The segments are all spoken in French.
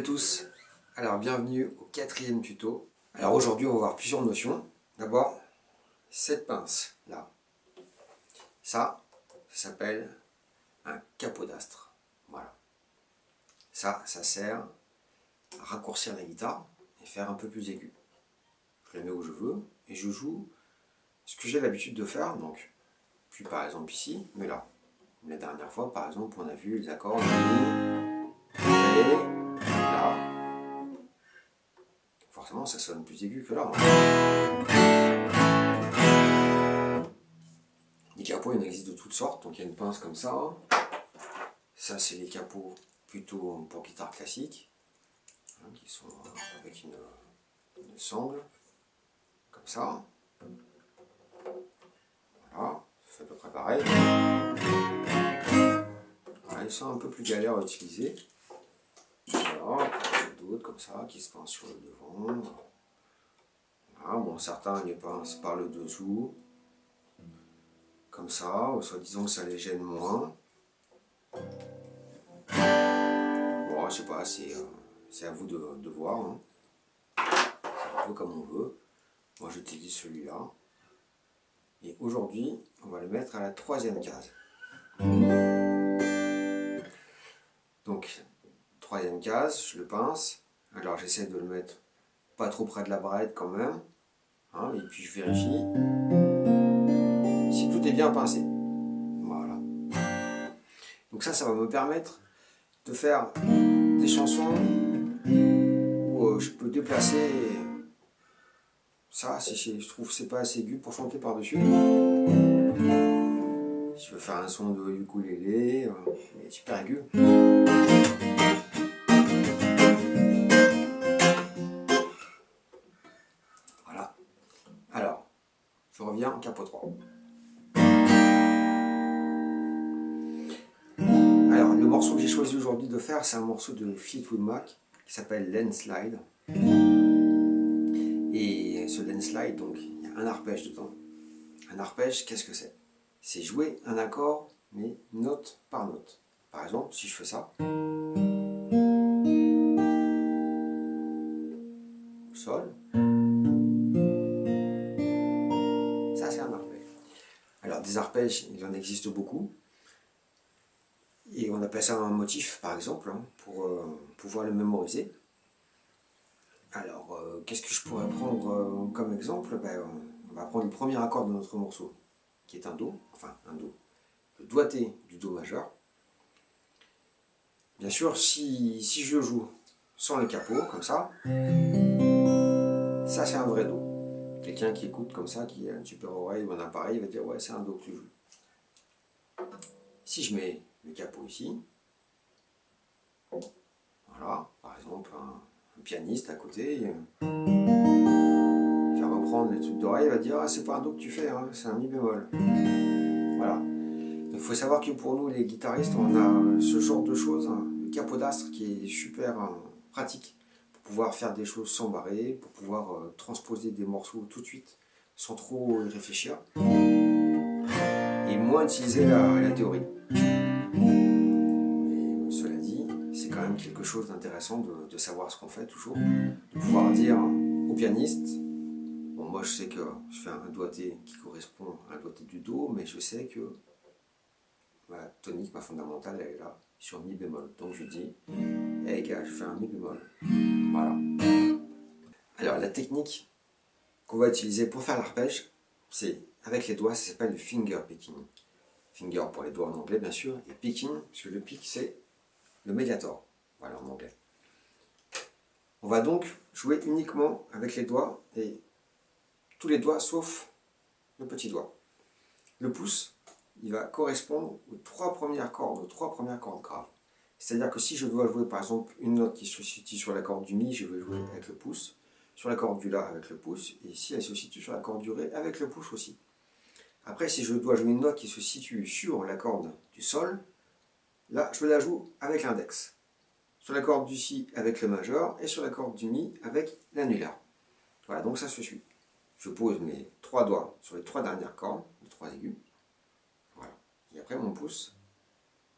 tous, alors bienvenue au 4e tuto. Alors aujourd'hui on va voir plusieurs notions. D'abord, cette pince là, ça s'appelle un capodastre. Voilà, ça sert à raccourcir la guitare et faire un peu plus aigu. Je la mets où je veux et je joue ce que j'ai l'habitude de faire, donc puis par exemple ici, mais là. La dernière fois par exemple on a vu les accords Mi, Ré, La. Forcément ça sonne plus aigu que là. Les capots il en existe de toutes sortes, donc il y a une pince comme ça. Ça c'est les capots plutôt pour guitare classique, hein, qui sont avec une sangle, comme ça. Voilà, c'est à peu près pareil. Voilà, ils sont un peu plus galères à utiliser. Voilà, d'autres comme ça qui se pincent sur le devant. Voilà, bon, certains les pincent par le dessous, comme ça, ou soi-disant que ça les gêne moins. Bon, je sais pas, c'est à vous de voir. Hein. C'est un peu comme on veut. Moi j'utilise celui-là. Et aujourd'hui, on va le mettre à la 3e case. Donc, 3e case, je le pince. Alors j'essaie de le mettre pas trop près de la barrette quand même. Hein, et puis je vérifie si tout est bien pincé. Voilà. Donc ça va me permettre de faire des chansons où je peux déplacer ça, si je trouve que c'est pas assez aigu pour chanter par-dessus. Je veux faire un son de ukulélé, mais super aigu. Voilà. Alors, je reviens en capot 3. Alors, le morceau que j'ai choisi aujourd'hui de faire, c'est un morceau de Fleetwood Mac qui s'appelle Landslide. Et ce Landslide, donc, il y a un arpège dedans. Un arpège, qu'est-ce que c'est? C'est jouer un accord, mais note par note. Par exemple, si je fais ça, Sol, ça c'est un arpège. Alors des arpèges, il en existe beaucoup. Et on appelle ça un motif, par exemple, hein, pour pouvoir le mémoriser. Alors, qu'est-ce que je pourrais prendre comme exemple? On va prendre le premier accord de notre morceau, qui est un Do, enfin un Do, le doigté du Do majeur. Bien sûr, si je joue sans le capot, comme ça c'est un vrai Do. Quelqu'un qui écoute comme ça, qui a une super oreille ou un appareil, va dire ouais, c'est un Do que tu joues. Si je mets le capot ici, voilà, par exemple un pianiste à côté, il va reprendre les trucs d'oreille, il va dire ah, c'est pas un Do que tu fais, hein, c'est un Mi bémol. Voilà. Il faut savoir que pour nous les guitaristes, on a ce genre de choses, hein, le capodastre qui est super pratique pour pouvoir faire des choses sans barrer, pour pouvoir transposer des morceaux tout de suite sans trop y réfléchir et moins utiliser la théorie. Mais cela dit, c'est quand même quelque chose d'intéressant de savoir ce qu'on fait toujours, de pouvoir dire au pianiste, bon moi je sais que je fais un doigté qui correspond à un doigté du Do, mais je sais que ma tonique, ma fondamentale, elle est là, sur Mi bémol. Donc je dis, hey gars, je fais un Mi bémol. Voilà. Alors la technique qu'on va utiliser pour faire l'arpège, c'est avec les doigts, ça s'appelle le finger picking. Finger pour les doigts en anglais bien sûr, et picking, parce que le pick c'est le médiator, voilà en anglais. On va donc jouer uniquement avec les doigts, et tous les doigts sauf le petit doigt. Le pouce, il va correspondre aux 3 premières cordes graves. C'est-à-dire que si je dois jouer par exemple une note qui se situe sur la corde du Mi, je vais jouer avec le pouce, sur la corde du La avec le pouce, et ici elle se situe sur la corde du Ré avec le pouce aussi. Après, si je dois jouer une note qui se situe sur la corde du Sol, là je la joue avec l'index. Sur la corde du Si avec le majeur, et sur la corde du Mi avec l'annulaire. Voilà, donc ça se suit. Je pose mes 3 doigts sur les 3 dernières cordes, les 3 aigus. Voilà. Et après mon pouce,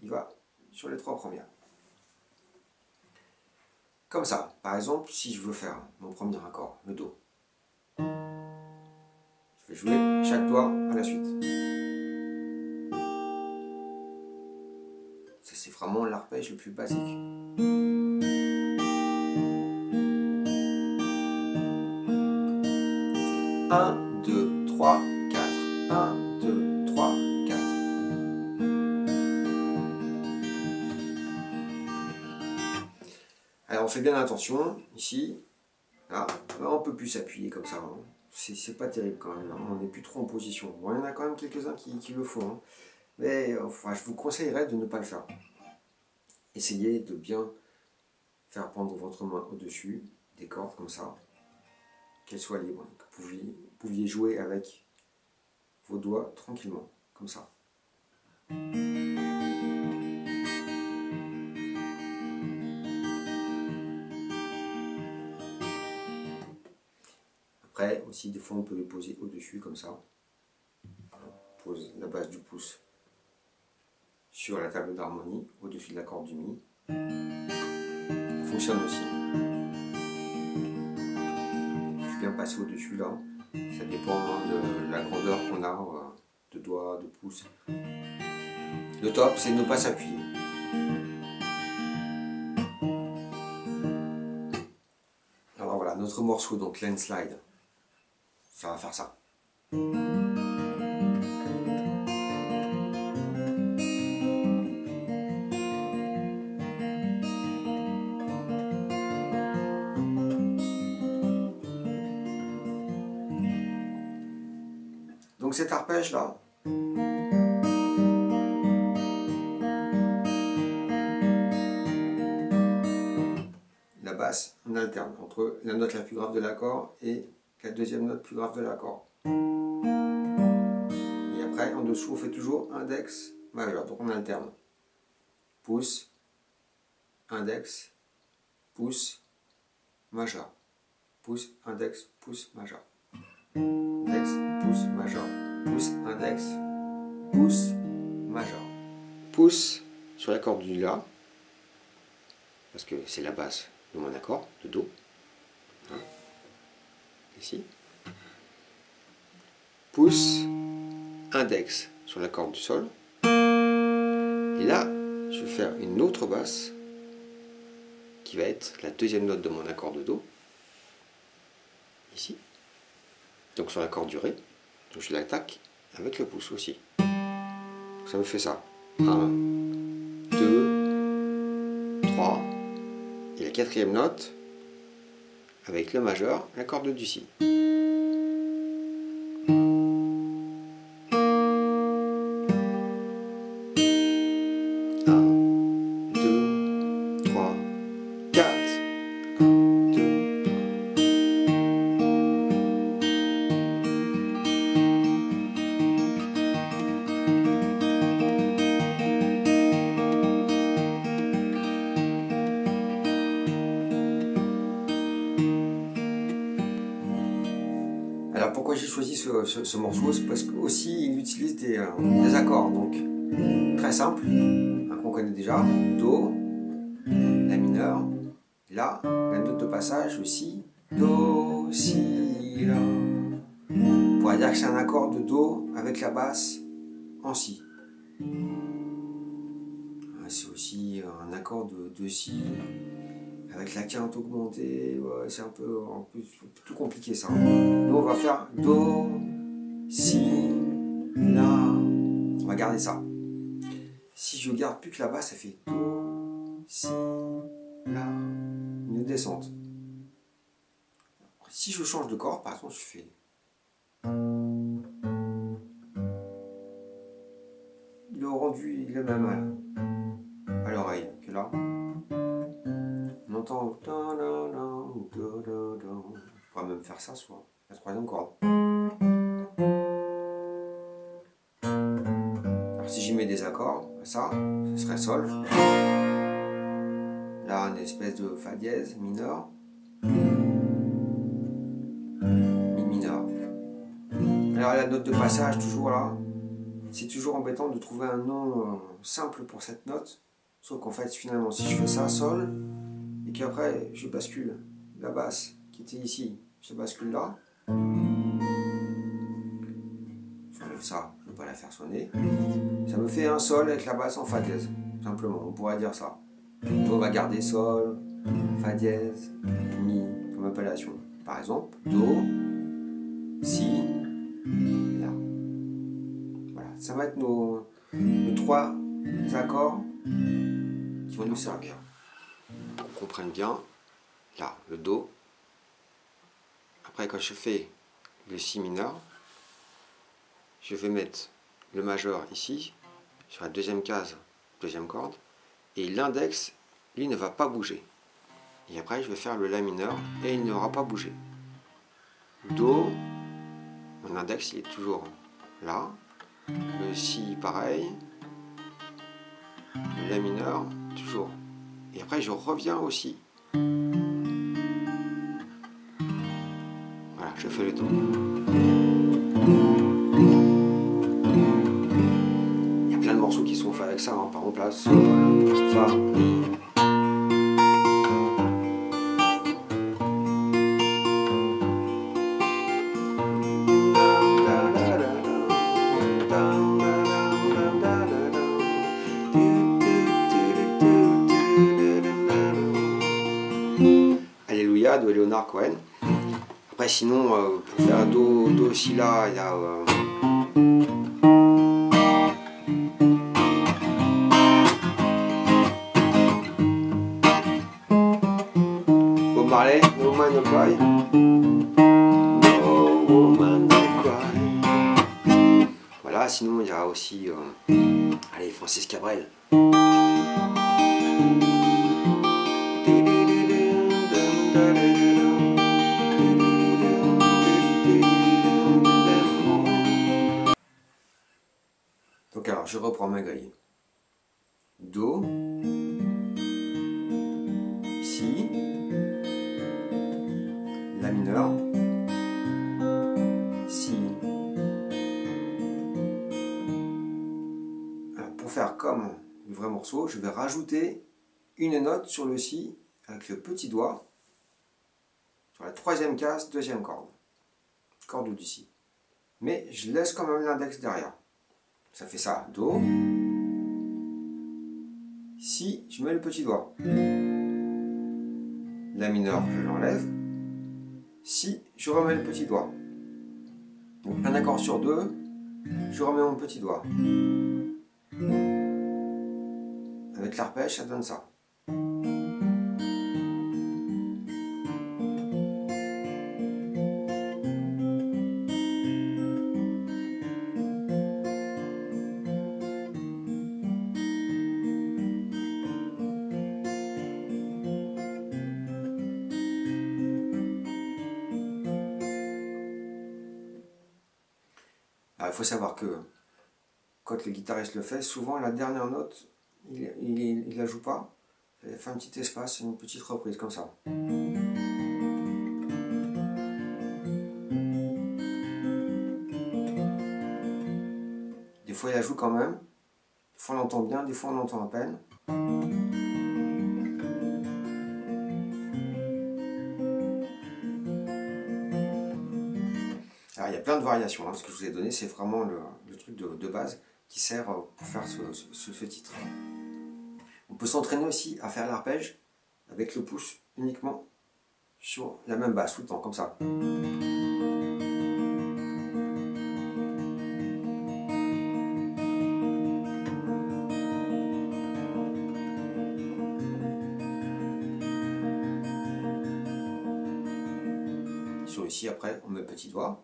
il va sur les 3 premières. Comme ça. Par exemple, si je veux faire mon premier accord, le Do. Je vais jouer chaque doigt à la suite. Ça, c'est vraiment l'arpège le plus basique. 1, 2, 3, 4. 1, 2, 3, 4. Alors on fait bien attention, ici, là, on ne peut plus s'appuyer comme ça. Hein. C'est pas terrible quand même, là. On n'est plus trop en position. Bon, il y en a quand même quelques-uns qui le font. Hein. Mais enfin, je vous conseillerais de ne pas le faire. Essayez de bien faire prendre votre main au-dessus des cordes comme ça, qu'elles soient libres, que vous pouviez jouer avec vos doigts tranquillement, comme ça. Après, aussi, des fois, on peut les poser au-dessus, comme ça. On pose la base du pouce sur la table d'harmonie, au-dessus de la corde du Mi. Ça fonctionne aussi. Je viens passer au-dessus, là. Ça dépend de la grandeur qu'on a, de doigts, de pouces. Le top, c'est de ne pas s'appuyer. Alors voilà, notre morceau, donc Landslide, ça va faire ça. Donc cet arpège là, la basse, on alterne entre la note la plus grave de l'accord et la deuxième note plus grave de l'accord. Et après, en dessous, on fait toujours index majeur, donc on alterne. Pouce, index, pouce, majeur. Pouce, index, pouce, majeur. Index, pouce, majeur. Pouce, index, pouce, majeur. Pouce sur la corde du La, parce que c'est la basse de mon accord, de Do. Hein. Ici. Pouce, index sur la corde du Sol. Et là, je vais faire une autre basse qui va être la deuxième note de mon accord de Do. Ici. Donc sur la corde du Ré. Donc je l'attaque avec le pouce aussi. Donc ça me fait ça. 1, 2, 3. Et la quatrième note avec le majeur, la corde du Si. 1, 2, 3, 4. Alors pourquoi j'ai choisi ce morceau, c'est parce qu'aussi il utilise des accords donc très simples, hein, qu'on connaît déjà, Do, La mineur, La, la note de passage, le Si, Do, Si, La. On pourrait dire que c'est un accord de Do avec la basse en Si. C'est aussi un accord de Si avec la quinte augmentée, ouais, c'est un peu tout compliqué ça. Nous on va faire Do, Si, La. On va garder ça. Si je garde plus que la basse, ça fait Do, Si, La, une descente. Si je change de corde, par exemple, je fais le rendu il est même à l'oreille que là. On entend. Je pourrais même faire ça sur la troisième corde. Alors si j'y mets des accords, ça, ce serait Sol. Là, une espèce de Fa dièse mineur. Mi mineur. Alors la note de passage, toujours là. C'est toujours embêtant de trouver un nom simple pour cette note. Sauf qu'en fait, finalement, si je fais ça, Sol, et qu'après je bascule la basse qui était ici, je bascule là. J'enlève ça, je ne veux pas la faire sonner. Ça me fait un sol avec la basse en fa dièse, simplement, on pourrait dire ça. On va garder sol, fa dièse, mi comme appellation. Par exemple, do, si, la. Voilà, ça va être nos 3 accords qui vont nous servir. Pour qu'on comprenne bien, là, le do. Après, quand je fais le si mineur, je vais mettre le majeur ici, sur la deuxième case, deuxième corde, et l'index, lui, ne va pas bouger. Et après, je vais faire le la mineur, et il n'aura pas bougé. Do, mon index, il est toujours là. Le si, pareil. Le la mineur, toujours. Et après, je reviens aussi. Voilà, je fais le do. Il y a plein de morceaux qui sont faits avec ça, hein. Par exemple là, sol, fa. Alléluia de Leonard Cohen. Après sinon, pour faire do, si, la, il y a... Bob Marley, No Man No Cry. No Woman No Cry. Voilà, sinon il y a aussi... allez, Francis Cabrel. Donc alors, je reprends ma grille. Do, si, la mineur, si. Alors, pour faire comme le vrai morceau, je vais rajouter une note sur le si avec le petit doigt sur la troisième case, deuxième corde. Corde du si. Mais je laisse quand même l'index derrière. Ça fait ça, do. Si, je mets le petit doigt. La mineur, je l'enlève. Si, je remets le petit doigt. Donc un accord sur 2, je remets mon petit doigt. Avec l'arpège, ça donne ça. Alors, il faut savoir que quand le guitariste le fait, souvent la dernière note, il la joue pas. Il fait un petit espace, une petite reprise comme ça. Des fois il la joue quand même, des fois on l'entend bien, des fois on l'entend à peine. Alors il y a plein de variations, hein. Ce que je vous ai donné c'est vraiment le truc de base qui sert pour faire ce titre. On peut s'entraîner aussi à faire l'arpège avec le pouce uniquement sur la même basse tout le temps, comme ça. Sur ici après on met le petit doigt.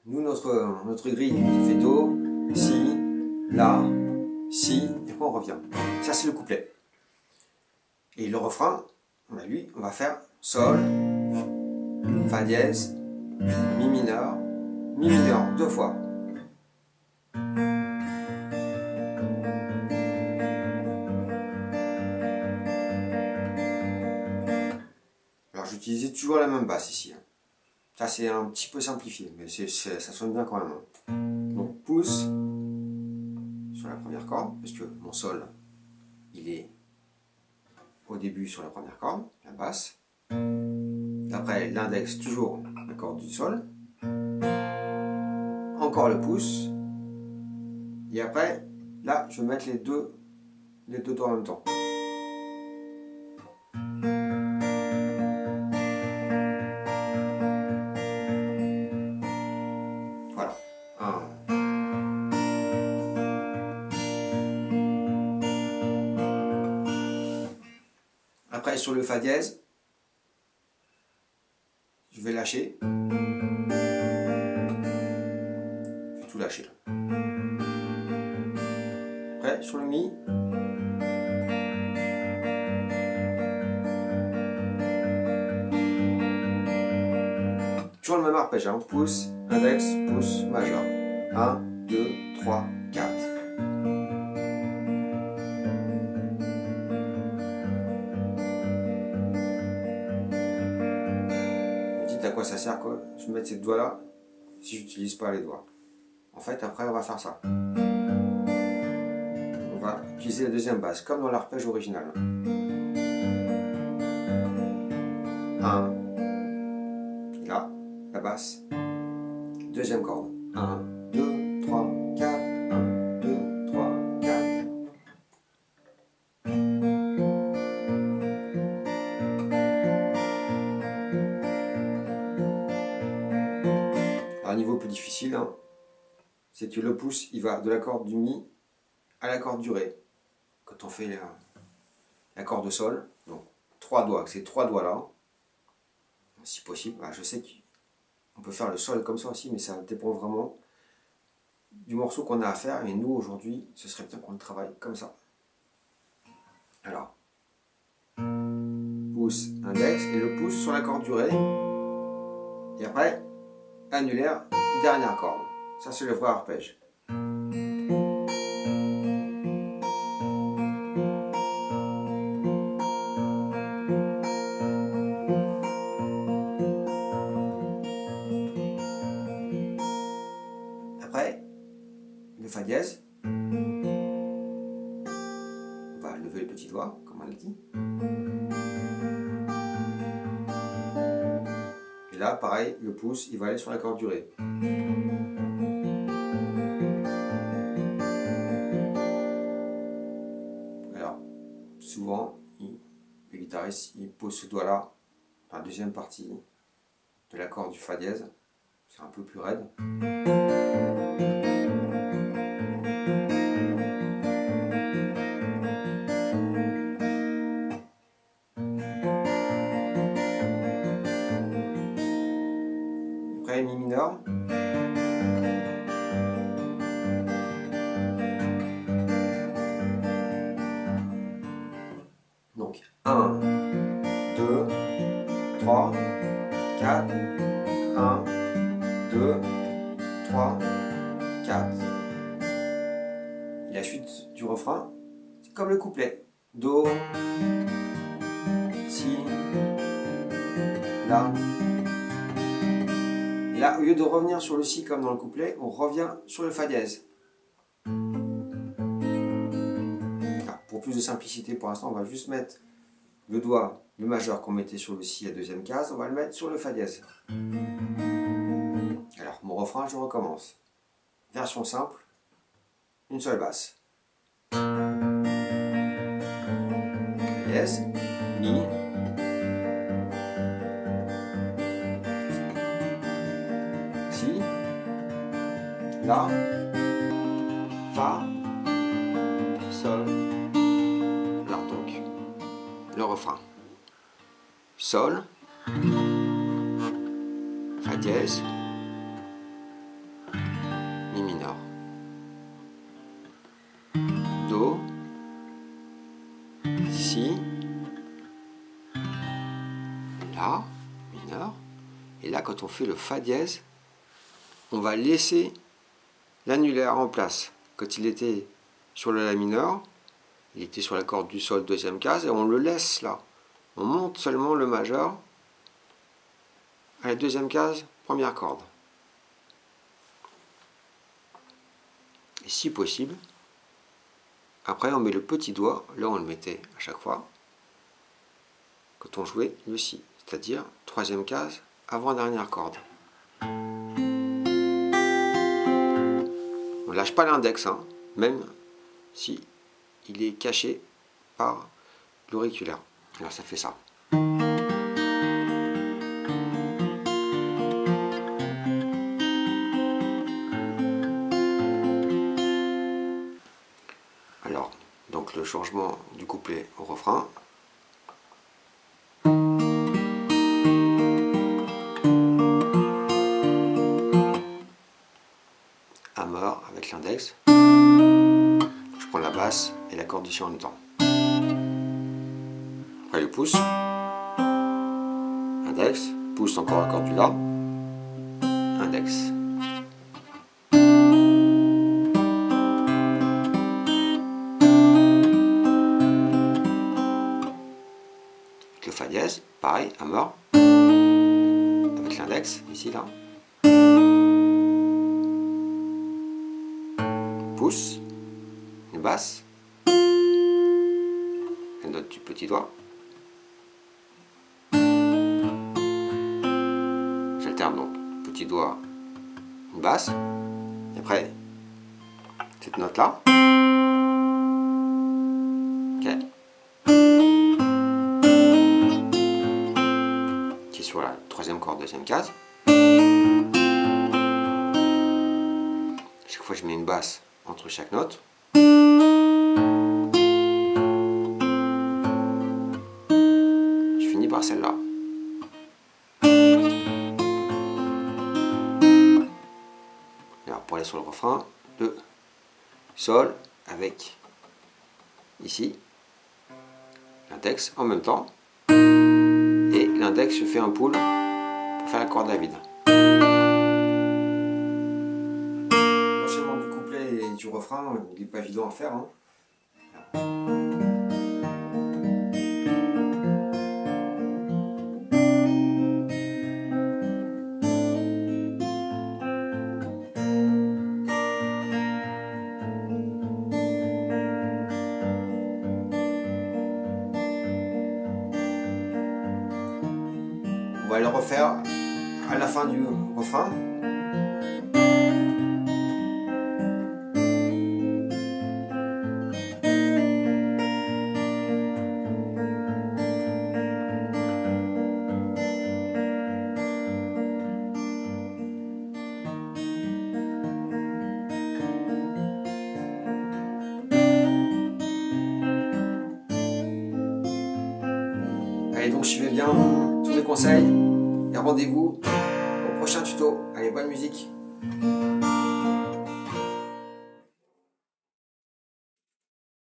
Nous notre grille fait do, si, la, si, et après on revient. Ça c'est le couplet. Et le refrain, lui, on va faire sol, fa dièse, mi mineur, deux fois. Alors j'utilisais toujours la même basse ici. Ça c'est un petit peu simplifié, mais ça sonne bien quand même. Bon. pouce sur la première corde, parce que mon sol, il est au début sur la première corde, la basse. Après, l'index, toujours la corde du sol. Encore le pouce. Et après, là, je vais mettre les deux doigts en même temps. Voilà. Après, sur le fa dièse, je vais lâcher. Je vais tout lâcher là. Après, sur le mi. Toujours le même arpège, hein. Pouce, index, pouce, majeur. 1, 2, 3, 4. Vous dites à quoi ça sert, quoi? Je vais mettre ces doigts là si je n'utilise pas les doigts. En fait, après, on va faire ça. On va utiliser la deuxième basse, comme dans l'arpège original. 1. Là, la basse. Deuxième corde. 1, 2, 3, 4. 1, 2, 3, 4. Un niveau plus difficile, hein, c'est que le pouce, il va de la corde du mi à la corde du ré. Quand on fait la corde de sol, donc 3 doigts, ces 3 doigts là, si possible. Je sais qu'on peut faire le sol comme ça aussi, mais ça dépend vraiment du morceau qu'on a à faire. Et nous, aujourd'hui, ce serait bien qu'on le travaille comme ça. Alors, pouce, index, et le pouce sur la corde du ré. Et après, annulaire, dernière corde. Ça, c'est le vrai arpège. Après, le fa dièse. On va lever le petit doigt, comme on l'a dit. Et là, pareil, le pouce, il va aller sur la corde du ré. Alors, souvent, le guitariste, il pose ce doigt-là dans la deuxième partie de l'accord du fa dièse. C'est un peu plus raide. Après, mi mineur. Donc, 1, 2, 3, 4, 1, 2, 3, 4. Et la suite du refrain, c'est comme le couplet. Do, si, la. Et là, au lieu de revenir sur le si comme dans le couplet, on revient sur le fa dièse. Alors, pour plus de simplicité, pour l'instant, on va juste mettre le doigt, le majeur qu'on mettait sur le si à deuxième case, on va le mettre sur le fa dièse. Alors, mon refrain, je recommence. Version simple, une seule basse. Dièse, mi, si, la, fa, sol. Alors donc, le refrain. Sol, fa dièse, mi mineur, do, si, la mineur. Et là, quand on fait le fa dièse, on va laisser l'annulaire en place. Quand il était sur le la mineur, il était sur la corde du sol deuxième case et on le laisse là. On monte seulement le majeur à la deuxième case, première corde. si possible, après on met le petit doigt, là on le mettait à chaque fois, quand on jouait le si, c'est-à-dire troisième case, avant-dernière corde. On ne lâche pas l'index, hein, même si il est caché par l'auriculaire. Alors ça fait ça. Alors, donc le changement du couplet au refrain. Hammer avec l'index. Je prends la basse et la corde du si en même temps. Après le pouce. Index. Pouce encore la corde du la. Index. Le fa dièse, pareil, hammer. Avec l'index, ici, là. Pouce, une basse, la note du petit doigt. J'alterne donc petit doigt, une basse, et après cette note là. Ok. Qui est sur la troisième corde, deuxième case. Chaque fois je mets une basse entre chaque note. Je finis par celle-là. Alors pour aller sur le refrain, le sol avec ici l'index en même temps. Et l'index je fais un pull pour faire la corde à vide. L'enchaînement du couplet et du refrain, il n'est pas évident à faire, hein. On va le refaire à la fin du refrain. Allez, donc suivez bien tous les conseils et rendez-vous au prochain tuto. Allez, bonne musique!